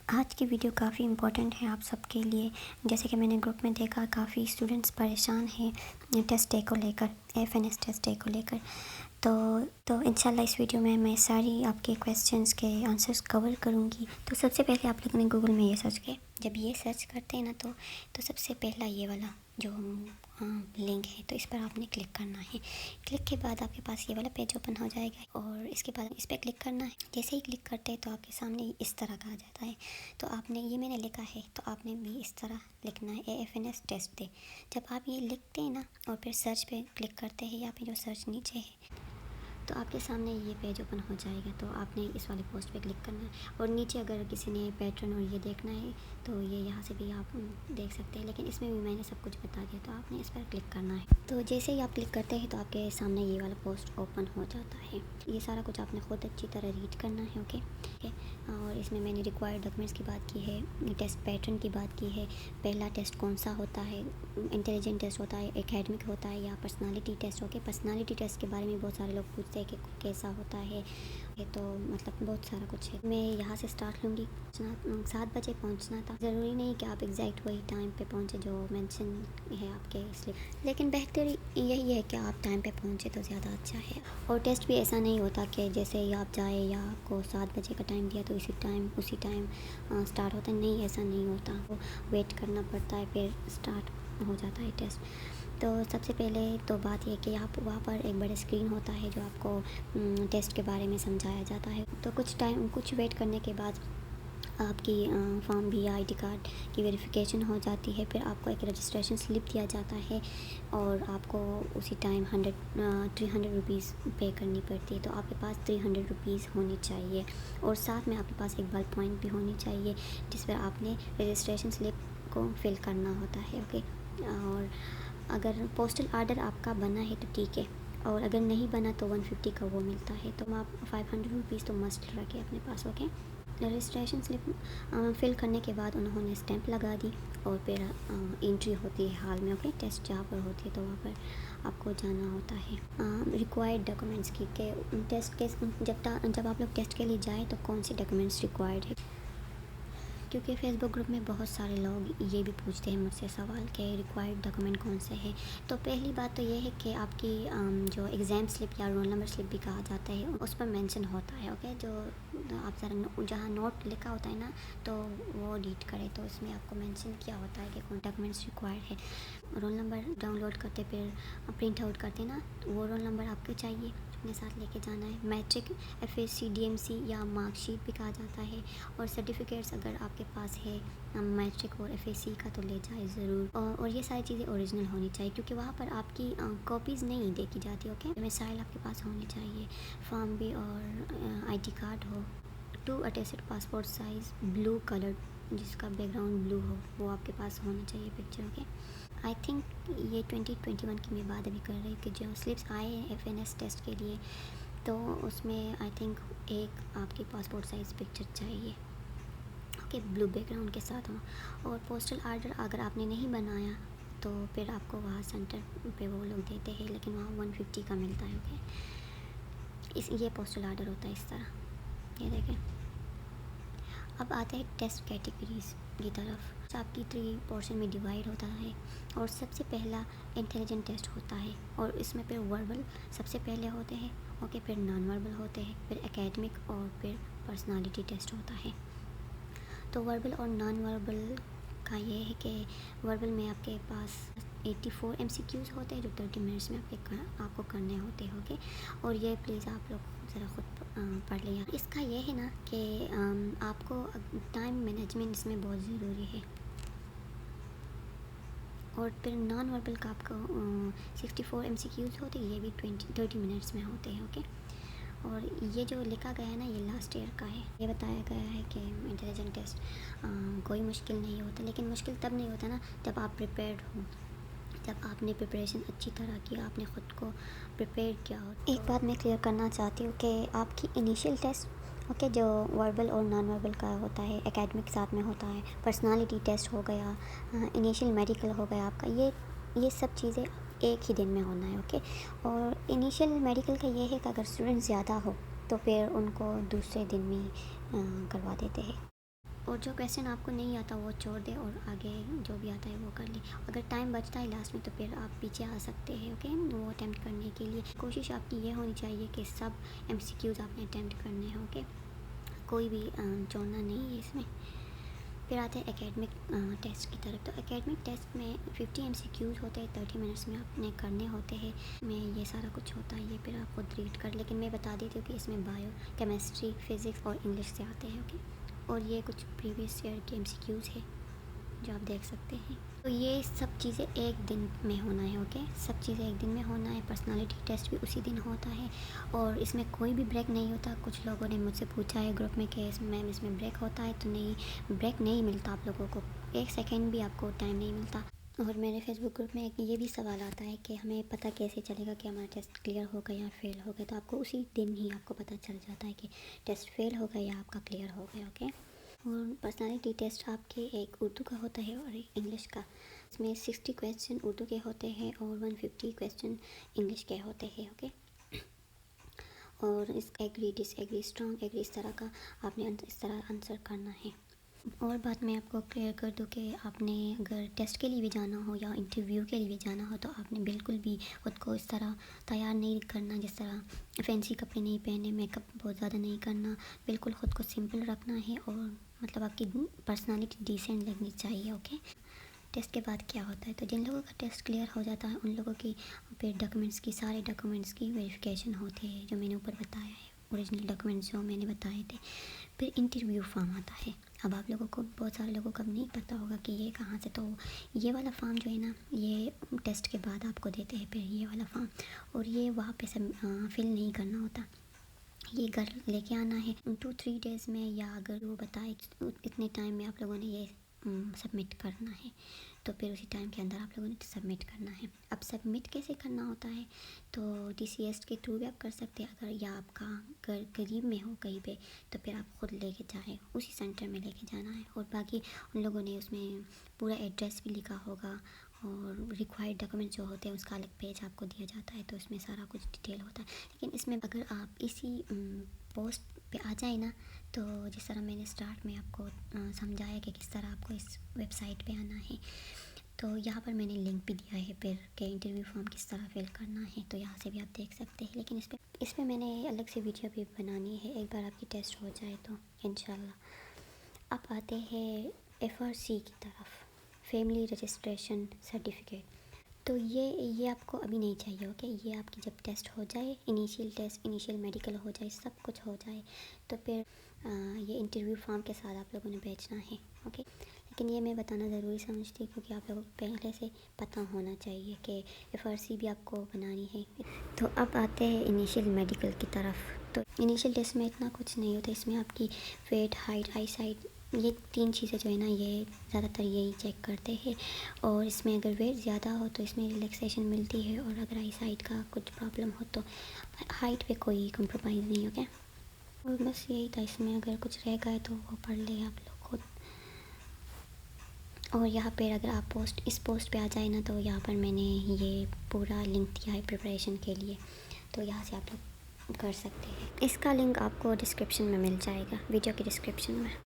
आज की वीडियो काफ़ी इम्पोर्टेंट है आप सबके लिए। जैसे कि मैंने ग्रुप में देखा काफ़ी स्टूडेंट्स परेशान हैं टेस्ट डे को लेकर, एफएनएस टेस्ट डे को लेकर। तो इंशाल्लाह इस वीडियो में मैं सारी आपके क्वेश्चंस के आंसर्स कवर करूँगी। तो सबसे पहले आप लोगों ने गूगल में ये सर्च किया। जब ये सर्च करते हैं ना तो सबसे पहला ये वाला जो लिंक है तो इस पर आपने क्लिक करना है। क्लिक के बाद आपके पास ये वाला पेज ओपन हो जाएगा और इसके बाद इस पर क्लिक करना है। जैसे ही क्लिक करते हैं तो आपके सामने इस तरह का आ जाता है। तो आपने ये मैंने लिखा है तो आपने भी इस तरह लिखना है एफएनएस टेस्ट डे। जब आप ये लिखते हैं ना और फिर सर्च पे क्लिक करते हैं, यहाँ पे जो सर्च नीचे है तो आपके सामने ये पेज ओपन हो जाएगा। तो आपने इस वाले पोस्ट पे क्लिक करना है और नीचे अगर किसी ने पैटर्न और ये देखना है तो ये यहाँ से भी आप देख सकते हैं, लेकिन इसमें भी मैंने सब कुछ बता दिया। तो आपने इस पर क्लिक करना है। तो जैसे ही आप क्लिक करते हैं तो आपके सामने ये वाला पोस्ट ओपन हो जाता है। ये सारा कुछ आपने ख़ुद अच्छी तरह रीड करना है। ओके, और इसमें मैंने रिक्वायर्ड डॉक्यूमेंट्स की बात की है, टेस्ट पैटर्न की बात की है, पहला टेस्ट कौन सा होता है, इंटेलिजेंट टेस्ट होता है, एकेडमिक होता है या personality test. Okay, personality test के बारे में बहुत सारे लोग पूछते हैं कि कैसा होता है। ये तो मतलब बहुत सारा कुछ है। मैं यहाँ से स्टार्ट लूँगी। 7 बजे पहुँचना था। ज़रूरी नहीं कि आप एग्जैक्ट वही टाइम पे पहुँचे जो मेंशन है आपके स्लिप, लेकिन बेहतर यही है कि आप टाइम पे पहुँचे तो ज़्यादा अच्छा है। और टेस्ट भी ऐसा नहीं होता कि जैसे ही आप जाए या आपको 7 बजे का टाइम दिया तो उसी टाइम स्टार्ट होता है। नहीं, ऐसा नहीं होता। वो वेट करना पड़ता है, फिर स्टार्ट हो जाता है टेस्ट। तो सबसे पहले तो बात यह कि आप वहाँ पर एक बड़ा स्क्रीन होता है जो आपको टेस्ट के बारे में समझाया जाता है। तो कुछ वेट करने के बाद आपकी फॉर्म भी आईडी कार्ड की वेरिफिकेशन हो जाती है। फिर आपको एक रजिस्ट्रेशन स्लिप दिया जाता है और आपको उसी टाइम 300 रुपीज़ पे करनी पड़ती है। तो आपके पास 300 रुपीज़ होनी चाहिए और साथ में आपके पास एक बल्ब पॉइंट भी होनी चाहिए जिस पर आपने रजिस्ट्रेशन स्लिप को फिल करना होता है। ओके, और अगर पोस्टल आर्डर आपका बना है तो ठीक है, और अगर नहीं बना तो 150 का वो मिलता है। तो आप 500 रुपीज़ तो मस्ट रखें अपने पास। ओके, रजिस्ट्रेशन स्लिप फिल करने के बाद उन्होंने स्टैंप लगा दी और फिर एंट्री होती है हॉल में। ओके, टेस्ट जहाँ पर होती है तो वहाँ पर आपको जाना होता है। रिक्वायर्ड डॉक्यूमेंट्स की के टेस्ट के जब आप लोग टेस्ट के लिए जाएँ तो कौन से डॉक्यूमेंट्स रिक्वायर्ड है, क्योंकि फेसबुक ग्रुप में बहुत सारे लोग ये भी पूछते हैं मुझसे सवाल कि रिक्वायर्ड डॉक्यूमेंट कौन से हैं। तो पहली बात तो ये है कि आपकी जो एग्ज़ाम स्लिप या रोल नंबर स्लिप भी कहा जाता है उस पर मेंशन होता है। ओके, जो आप ज़रा जहाँ नोट लिखा होता है ना तो वो रीड करें तो इसमें आपको मेंशन किया होता है कि कौन डॉक्यूमेंट्स रिक्वायर्ड है। रोल नंबर डाउनलोड करते फिर प्रिंट आउट करते ना, तो वो रोल नंबर आपके चाहिए, अपने साथ लेके जाना है। मैट्रिक, एफएससी, डीएमसी या मार्कशीट भी कहा जाता है। और सर्टिफिकेट्स अगर आपके पास है मैट्रिक और एफएससी का तो ले जाए ज़रूर। और ये सारी चीज़ें ओरिजिनल होनी चाहिए क्योंकि वहाँ पर आपकी कॉपीज़ नहीं देखी जाती। ओके, मिसाइल आपके पास होनी चाहिए, फॉर्म भी और आईडी कार्ड हो, 2 attested passport size blue colour जिसका बैकग्राउंड ब्लू हो वो आपके पास होना चाहिए पिक्चर। ओके, आई थिंक ये 2021 की मैं बात अभी कर रही हूँ कि जो स्लिप्स आए हैं एफएनएस टेस्ट के लिए तो उसमें आई थिंक एक आपकी पासपोर्ट साइज़ पिक्चर चाहिए। ओके, ब्लू बैकग्राउंड के साथ हो। और पोस्टल आर्डर अगर आपने नहीं बनाया तो फिर आपको वहाँ सेंटर पे वो लोग देते हैं, लेकिन वहाँ 150 का मिलता है। ओके, ये पोस्टल आर्डर होता है इस तरह, ये देखें। अब आते हैं टेस्ट कैटेगरीज की तरफ। आपकी 3 पोर्शन में डिवाइड होता है और सबसे पहला इंटेलिजेंट टेस्ट होता है और इसमें फिर वर्बल सबसे पहले होते हैं। ओके, फिर नॉन वर्बल होते हैं, फिर एकेडमिक और फिर पर्सनालिटी टेस्ट होता है। तो वर्बल और नॉन वर्बल का ये है कि वर्बल में आपके पास 84 MCQs होते हैं जो 30 मिनट्स में आपको करने होते हैं। ओके, और ये प्लीज़ आप लोग ज़रा ख़ुद पढ़ लिया। इसका ये है ना कि आपको टाइम मैनेजमेंट इसमें बहुत ज़रूरी है। और फिर नॉन वर्बल का आपको 64 MCQs होते हैं, ये भी 30 मिनट्स में होते हैं। ओके, और ये जो लिखा गया है ना ये लास्ट ईयर का है। ये बताया गया है कि इंटेलिजेंट टेस्ट कोई मुश्किल नहीं होता, लेकिन मुश्किल तब नहीं होता ना जब आप प्रिपेयर्ड हो, जब आपने प्रिपरेशन अच्छी तरह की, आपने ख़ुद को प्रिपेयर किया हो। एक बात मैं क्लियर करना चाहती हूँ कि आपकी इनिशियल टेस्ट ओके जो वर्बल और नॉन वर्बल का होता है, एकेडमिक साथ में होता है, पर्सनालिटी टेस्ट हो गया, इनिशियल मेडिकल हो गया आपका, ये सब चीज़ें एक ही दिन में होना है। ओके, और इनिशियल मेडिकल का ये है कि अगर स्टूडेंट ज़्यादा हो तो फिर उनको दूसरे दिन में करवा देते हैं। और जो क्वेश्चन आपको नहीं आता वो छोड़ दे और आगे जो भी आता है वो कर ले। अगर टाइम बचता है लास्ट में तो फिर आप पीछे आ सकते हैं, ओके, वो अटैम्प्ट करने के लिए। कोशिश आपकी ये होनी चाहिए कि सब MCQs आपने अटैम्प्ट करने हैं, ओके, कोई भी छोड़ना नहीं है इसमें। फिर आते हैं एकेडमिक टेस्ट की तरफ। तो एकेडमिक टेस्ट में 50 MCQs होते हैं, 30 मिनट्स में आपने करने होते हैं। में ये सारा कुछ होता है, ये फिर आप खुद रीड कर, लेकिन मैं बता देती हूँ कि इसमें बायो, केमिस्ट्री, फिज़िक्स और इंग्लिश से आते हैं, ओके। और ये कुछ प्रीवियस ईयर के MCQs है जो आप देख सकते हैं। तो ये सब चीज़ें एक दिन में होना है, ओके, सब चीज़ें एक दिन में होना है। पर्सनालिटी टेस्ट भी उसी दिन होता है और इसमें कोई भी ब्रेक नहीं होता। कुछ लोगों ने मुझसे पूछा है ग्रुप में कि मैम इसमें ब्रेक होता है, तो नहीं, ब्रेक नहीं मिलता आप लोगों को, 1 सेकेंड भी आपको टाइम नहीं मिलता। और मेरे फेसबुक ग्रुप में एक ये भी सवाल आता है कि हमें पता कैसे चलेगा कि हमारा टेस्ट क्लियर हो गया या फेल हो गया। तो आपको उसी दिन ही आपको पता चल जाता है कि टेस्ट फेल हो गया या आपका क्लियर हो गया, ओके। और पर्सनालिटी टेस्ट आपके एक उर्दू का होता है और एक इंग्लिश का। इसमें 60 क्वेश्चन उर्दू के होते हैं और 150 क्वेश्चन इंग्लिश के होते हैं, ओके। और इस एग्री, डिसएग्री, स्ट्रॉन्ग एग्री, इस तरह का आपने इस तरह आंसर करना है। और बात मैं आपको क्लियर कर दूँ कि आपने अगर टेस्ट के लिए भी जाना हो या इंटरव्यू के लिए भी जाना हो तो आपने बिल्कुल भी ख़ुद को इस तरह तैयार नहीं करना, जिस तरह फैंसी कपड़े नहीं पहने, मेकअप बहुत ज़्यादा नहीं करना, बिल्कुल ख़ुद को सिंपल रखना है और मतलब आपकी पर्सनालिटी डिसेंट लगनी चाहिए, ओके। टेस्ट के बाद क्या होता है, तो जिन लोगों का टेस्ट क्लियर हो जाता है उन लोगों की फिर डॉक्यूमेंट्स की, सारे डॉक्यूमेंट्स की वेरिफिकेशन होती है जो मैंने ऊपर बताया है, ओरिजिनल डॉक्यूमेंट्स जो मैंने बताए थे। फिर इंटरव्यू फॉर्म आता है। अब आप लोगों को, बहुत सारे लोगों को अब नहीं पता होगा कि ये कहाँ से, तो ये वाला फॉर्म जो है ना, ये टेस्ट के बाद आपको देते हैं फिर ये वाला फॉर्म, और ये वहाँ पे सब फिल नहीं करना होता, ये घर लेके आना है 2-3 डेज़ में, या अगर वो बताए इतने टाइम में आप लोगों ने ये सबमिट करना है तो फिर उसी टाइम के अंदर आप लोगों ने सबमिट करना है। अब सबमिट कैसे करना होता है, तो DCS के थ्रू भी आप कर सकते हैं अगर, या आपका घर करीब में हो कहीं पे तो फिर आप ख़ुद लेके जाएँ, उसी सेंटर में लेके जाना है। और बाकी उन लोगों ने उसमें पूरा एड्रेस भी लिखा होगा और रिक्वायर्ड डॉक्यूमेंट जो होते हैं उसका अलग पेज आपको दिया जाता है, तो इसमें सारा कुछ डिटेल होता है। लेकिन इसमें अगर आप इसी पोस्ट पे आ जाए ना, तो जिस तरह मैंने स्टार्ट में आपको समझाया कि किस तरह आपको इस वेबसाइट पे आना है, तो यहाँ पर मैंने लिंक भी दिया है फिर कि इंटरव्यू फॉर्म किस तरह फिल करना है, तो यहाँ से भी आप देख सकते हैं। लेकिन इस पर मैंने अलग से वीडियो भी बनानी है एक बार आपकी टेस्ट हो जाए तो इंशाल्लाह। अब आते हैं FRC की तरफ, फैमिली रजिस्ट्रेशन सर्टिफिकेट। तो ये आपको अभी नहीं चाहिए, ओके। ये आपकी जब टेस्ट हो जाए, इनिशियल टेस्ट, इनिशियल मेडिकल हो जाए, सब कुछ हो जाए तो फिर ये इंटरव्यू फॉर्म के साथ आप लोगों ने भेजना है, ओके। लेकिन ये मैं बताना ज़रूरी समझती हूँ क्योंकि आप लोगों को पहले से पता होना चाहिए कि FRC भी आपको बनानी है। तो अब आते हैं इनिशियल मेडिकल की तरफ। तो इनिशियल टेस्ट में इतना कुछ नहीं होता, इसमें आपकी वेट, हाइट, आई साइट, ये 3 चीज़ें जो है ना, ये ज़्यादातर यही चेक करते हैं। और इसमें अगर वेट ज़्यादा हो तो इसमें रिलैक्सेशन मिलती है, और अगर आई साइट का कुछ प्रॉब्लम हो तो हाइट पे कोई कम्प्रोमाइज़ नहीं, ओके। और बस यही था, इसमें अगर कुछ रह गए तो वो पढ़ ले आप लोग खुद। और यहाँ पर अगर आप इस पोस्ट पे आ जाए ना, तो यहाँ पर मैंने ये पूरा लिंक दिया है प्रिपरेशन के लिए, तो यहाँ से आप लोग कर सकते हैं। इसका लिंक आपको डिस्क्रिप्शन में मिल जाएगा, वीडियो के डिस्क्रिप्शन में।